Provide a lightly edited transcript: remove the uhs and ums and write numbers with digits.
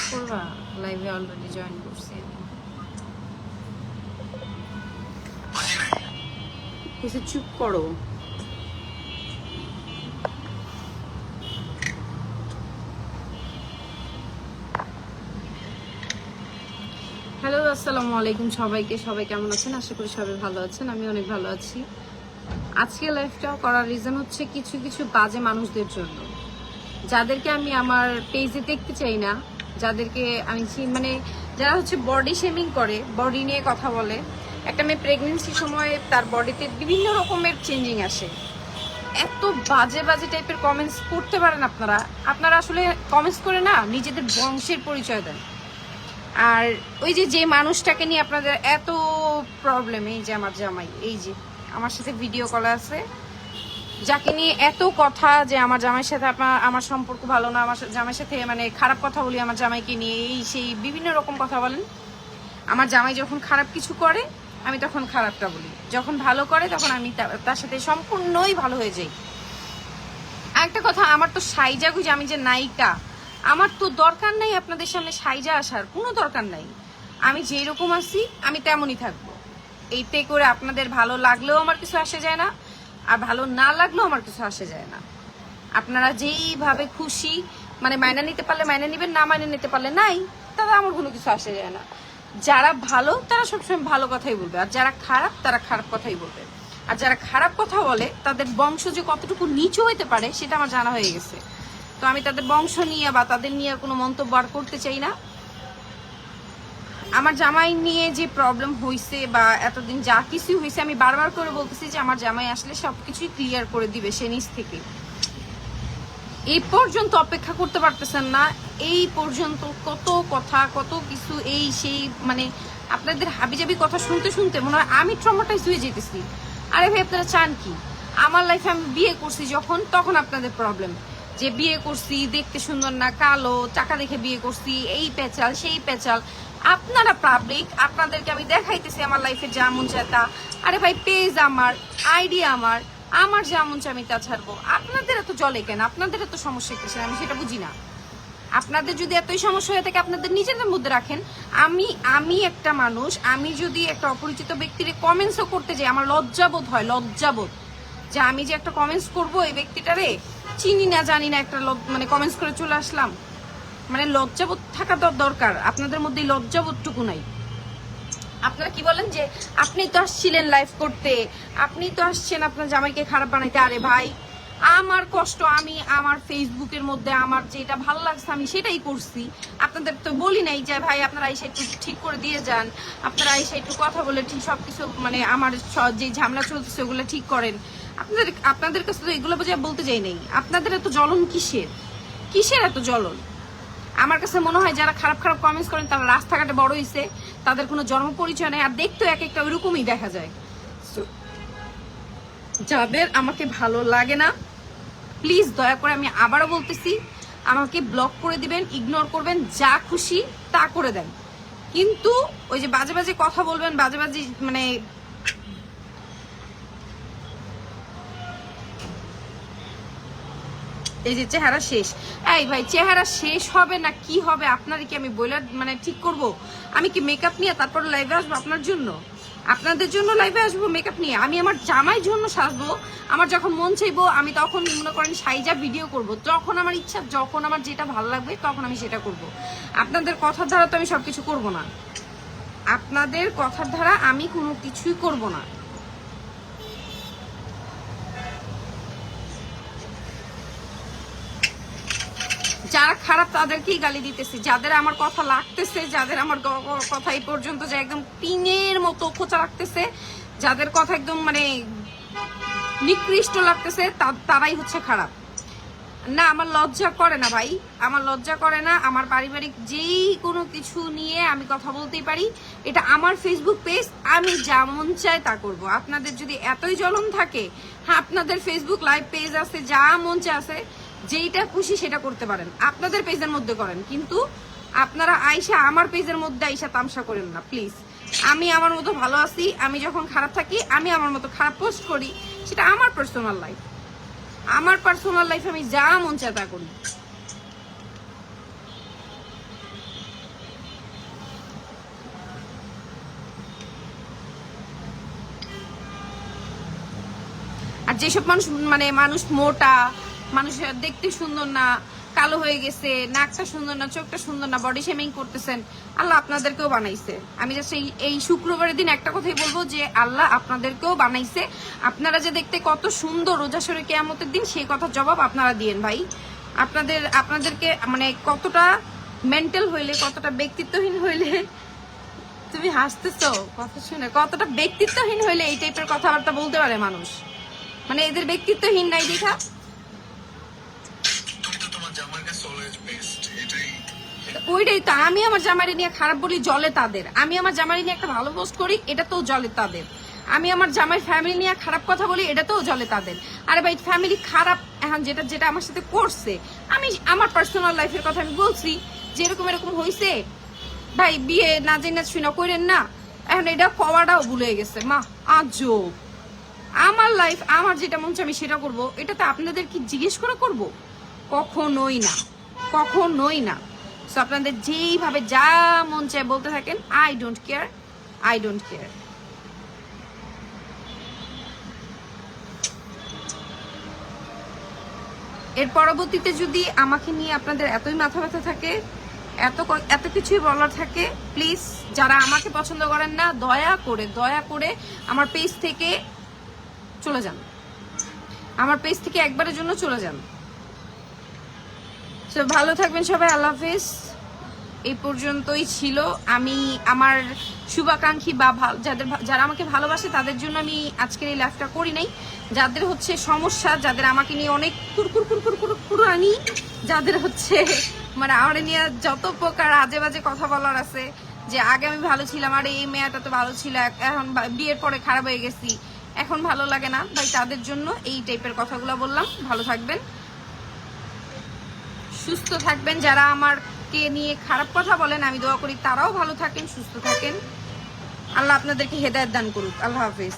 করবা লাইভে already join করছি আমি চুপ করো হ্যালো আসসালামু আলাইকুম সবাইকে সবাই কেমন আছেন আশা করি সবাই ভালো আছেন আমি অনেক ভালো আছি আজকে লাইভটা করার রিজন হচ্ছে কিছু কিছু বাজে মানুষদের জন্য যাদেরকে আমি আমার পেজে দেখতে চাই না যাদেরকে আমি মানে যারা হচ্ছে বডি শেমিং করে বডি নিয়ে কথা বলে একটা মেয়ে প্রেগনেন্সির সময় তার বডিতে বিভিন্ন রকমের চেঞ্জিং আসে এত বাজে বাজে টাইপের কমেন্টস করতে পারেন আপনারা আসলে কমেন্টস করে না নিজেদের বংশের পরিচয় দেন আর ওই যে মানুষটাকে নিয়ে আপনাদের এত প্রবলেম এই যে আমার জামাই এই যে আমার সাথে ভিডিও কলে আছে যাকে নিয়ে এত কথা যে আমার জামাইয়ের সাথে আমার সম্পর্ক ভালো না আমার জামাইয়ের সাথে মানে খারাপ কথা বলি আমার জামাইকে নিয়ে এই সেই বিভিন্ন রকম কথা বলেন আমার জামাই যখন খারাপ কিছু করে আমি তখন খারাপটা বলি যখন ভালো করে তখন আমি তার সাথে সম্পূর্ণই ভালো হয়ে যাই আরেকটা কথা আমার তো সাইজা গুজে আমি যে নায়িকা আমার তো দরকার নাই আপনাদের সামনে সাইজা আসার কোনো দরকার নাই আমি যেই রকম আছি আমি তেমনই থাকবো এইতে করে আপনাদের ভালো লাগলেও আমার কিছু আসে যায় না আর ভালো না লাগলেও আমার কিছু আসে যায় না আপনারা যেইভাবে খুশি মানে মাইনা নিতে পারলে মাইনা নিবেন না মাইনা নিতে পারলে নাই তারা আমার কোনো কিছু আসে যায় না যারা ভালো তারা সবসময় ভালো কথাই বলবে আর যারা খারাপ তারা খারাপ কথাই বলবে আর যারা খারাপ কথা বলে তাদের বংশ যে কতটুকু নিচু হইতে পারে সেটা আমার জানা হয়ে গেছে তো আমি তাদের বংশ নিয়ে বা তাদের নিয়ে কোনো মন্তব্য আর করতে চাই না আমার জামাই নিয়ে যে প্রবলেম হয়েছে বা এতদিন যা কিছু হয়েছে আমি বারবার করে বলতেছি যে আমার জামাই আসলে সবকিছুই ক্লিয়ার করে দিবে সে নিজ থেকে এই পর্যন্ত অপেক্ষা করতে পারতেছেন না এই পর্যন্ত কত কথা কত কিছু এই সেই মানে আপনাদের হাবিজাবি কথা শুনতে শুনতে মনে হয় আমি ট্রমাটাইজ হয়ে যেতেছি আরে ভাই আপনারা চান কি আমার লাইফে আমি বিয়ে করছি যখন তখন আপনাদের প্রবলেম যে বিয়ে করছি দেখতে সুন্দর না কালো টাকা দেখে বিয়ে করছি এই পেঁচাল সেই পেঁচাল আপনারা পাবলিক আপনাদেরকে আমি দেখাইতেছি আমার লাইফে যেমন চাতা আরে ভাই পেজ আমার আইডি আমার যেমন চাই আমি তা ছাড়বো আপনাদের এত জলে কেন আপনাদের এত সমস্যা কিসের আমি সেটা বুঝি না আপনাদের যদি এতই সমস্যা হয়ে থাকে আপনাদের নিজেদের মধ্যে রাখেন আমি একটা মানুষ আমি যদি একটা অপরিচিত ব্যক্তির কমেন্টসও করতে যাই আমার লজ্জাবোধ হয় লজ্জাবোধ যে আমি যে একটা কমেন্টস করবো এই ব্যক্তিটারে চিনি না জানি না একটা মানে কমেন্টস করে চলে আসলাম মানে লজ্জাবোধ থাকা দরকার আপনাদের মধ্যে লজ্জাবোধটুকু নাই আপনারা কি বলেন যে আপনি তো আসছিলেন লাইভ করতে আপনি তো আসছেন আপনার জামাইকে খারাপ বানাইতে আরে ভাই আমার কষ্ট আমি আমার ফেসবুকের মধ্যে আমার যেটা ভালো লাগছে আমি সেটাই করছি আপনাদের তো বলি নাই যে ভাই আপনারা এসে একটু ঠিক করে দিয়ে যান আপনারা এসে একটু কথা বলে ঠিক সবকিছু মানে আমার যে ঝামেলা চলতেছে ওগুলো ঠিক করেন আপনাদের কাছে তো এগুলো বলতে যাই নাই আপনাদের এত জ্বলন কিসের এত জ্বলন আমার কাছে মনে হয় যারা খারাপ খারাপ কমেন্টস করেন তারা রাস্তাঘাটে বড় হয়েছে তাদের কোনো জন্ম পরিচয় নেই আর দেখতে এক একটা ওইরকমই দেখা যায় যাদের আমাকে ভালো লাগে না প্লিজ দয়া করে আমি আবারও বলতেছি আমাকে ব্লক করে দিবেন ইগনোর করবেন যা খুশি তা করে দেন কিন্তু ওই যে বাজে বাজে কথা বলবেন বাজে বাজে মানে এই যে চেহারা শেষ এই ভাই চেহারা শেষ হবে না কি হবে আপনার কি আমি বইলার মানে ঠিক করব আমি কি মেকআপ নিয়ে তারপর লাইভে আসবো আপনার জন্য আপনাদের জন্য লাইভে আসবো মেকআপ নিয়ে আমি আমার জামাই জন্য সাজবো আমার যখন মন চাইবো আমি তখন মনে করেন সাইজা ভিডিও করব যখন আমার ইচ্ছা যখন আমার যেটা ভালো লাগবে তখন আমি সেটা করব আপনাদের কথার দ্বারা তো আমি সবকিছু করব না আপনাদের কথার দ্বারা আমি কোনো কিছুই করব না যারা খারাপ তাদেরকেই গালি দিতেছি যাদের আমার কথা লাগতেছে যাদের আমার কথা এই পর্যন্ত যে একদম পিনের মতো খোঁচা লাগতেছে যাদের কথা একদম মানে নিকৃষ্ট লাগতেছে তারাই হচ্ছে খারাপ না আমার লজ্জা করে না ভাই আমার লজ্জা করে না আমার পারিবারিক যেই কোনো কিছু নিয়ে আমি কথা বলতেই পারি এটা আমার ফেসবুক পেজ আমি যেমন চাই তা করব আপনাদের যদি এতই জ্বলন থাকে হ্যাঁ আপনাদের ফেসবুক লাইভ পেজ আছে যা মন চায় আছে যেইটা খুশি সেটা করতে পারেন আপনাদের পেজের মধ্যে করেন কিন্তু আপনারা আইসা আমার পেজের মধ্যে আইসা তামসা করেন না প্লিজ আমি আমার মতো ভালো আছি আমি যখন খারাপ থাকি আমি আমার মতো খারাপ পোস্ট করি সেটা আমার পার্সোনাল লাইফ আমি যা মন চায় তা করি যেসব মানুষ মানে মানুষ মোটা, মানুষ দেখতে সুন্দর না, কালো হয়ে গেছে, নাকটা সুন্দর না, চোখটা সুন্দর না, বডি শেমিং করতেছেন, আল্লাহ আপনাদেরকেও বানাইছে। আমি জাস্ট এই শুক্রবারের দিন একটা কথাই বলবো যে আল্লাহ আপনাদেরকেও বানাইছে। আপনারা যে দেখতে কত সুন্দর রোজা সরে কিয়ামতের দিন, সেই কথার জবাব আপনারা দিয়েন ভাই। আপনাদেরকে মানে কতটা মেন্টাল হইলে, কতটা ব্যক্তিত্বহীন হইলে, তুমি হাসতেছো কথা শুনে, কতটা ব্যক্তিত্বহীন হইলে এই টাইপের কথাবার্তা বলতে পারে মানুষ। মানে এদের ব্যক্তিত্বহীন নাই দেখা। ওইটাই তো, আমি আমার জামাইরে নিয়ে খারাপ বলি জলে তাদের, আমি আমার জামাই নিয়ে একটা ভালো পোস্ট করি এটা তো জলে তাদের, আমি আমার জামাই ফ্যামিলি নিয়ে খারাপ কথা বলি এটা তো জলে তাদের। আরে ভাই ফ্যামিলি খারাপ, এখন যেটা যেটা আমার সাথে করছে, আমি আমার পার্সোনাল লাইফের কথা আমি বলছি যে এরকম হয়েছে ভাই, বিয়ে না জেনে শুনে করেন না। এখন এটা কওয়াটাও ভুলে গেছে মা, আজব। আমার লাইফ, আমার যেটা মন চায় আমি সেটা করবো, এটাতে আপনাদের কি জিজ্ঞেস করে করবো? কখনোই না, কখনোই না। সো আপনাদের যেইভাবে যা মন চায় বলতে থাকেন, I don't care, I don't care. এর পরবর্তীতে যদি আমাকে নিয়ে আপনাদের এতই মাথা ব্যথা থাকে, এত কিছুই বলার থাকে, প্লিজ যারা আমাকে পছন্দ করেন না, দয়া করে আমার পেজ থেকে চলে যান, আমার পেজ থেকে একবারের জন্য চলে যান। তো ভালো থাকবেন সবাই, আল্লাহ হাফেজ। এই পর্যন্তই ছিল। আমি আমার শুভাকাঙ্ক্ষী বা যারা আমাকে ভালোবাসে তাদের জন্য আমি আজকের এই লাইভটা করি নাই। যাদের হচ্ছে সমস্যা, যাদের আমাকে নিয়ে অনেক কুরকুরানি, যাদের হচ্ছে মানে আমার নিয়ে যত প্রকার আজে বাজে কথা বলার আছে, যে আগে আমি ভালো ছিলাম, আর এই মেয়েটা তো ভালো ছিল, এখন বিয়ের পরে খারাপ হয়ে গেছি, এখন ভালো লাগে না, ভাই তাদের জন্য এই টাইপের কথাগুলো বললাম। ভালো থাকবেন, সুস্থ থাকবেন। যারা আমারকে নিয়ে খারাপ কথা বলেন, আমি দোয়া করি তারাও ভালো থাকেন, সুস্থ থাকেন। আল্লাহ আপনাদেরকে হেদায়েত দান করুক। আল্লাহ হাফেজ।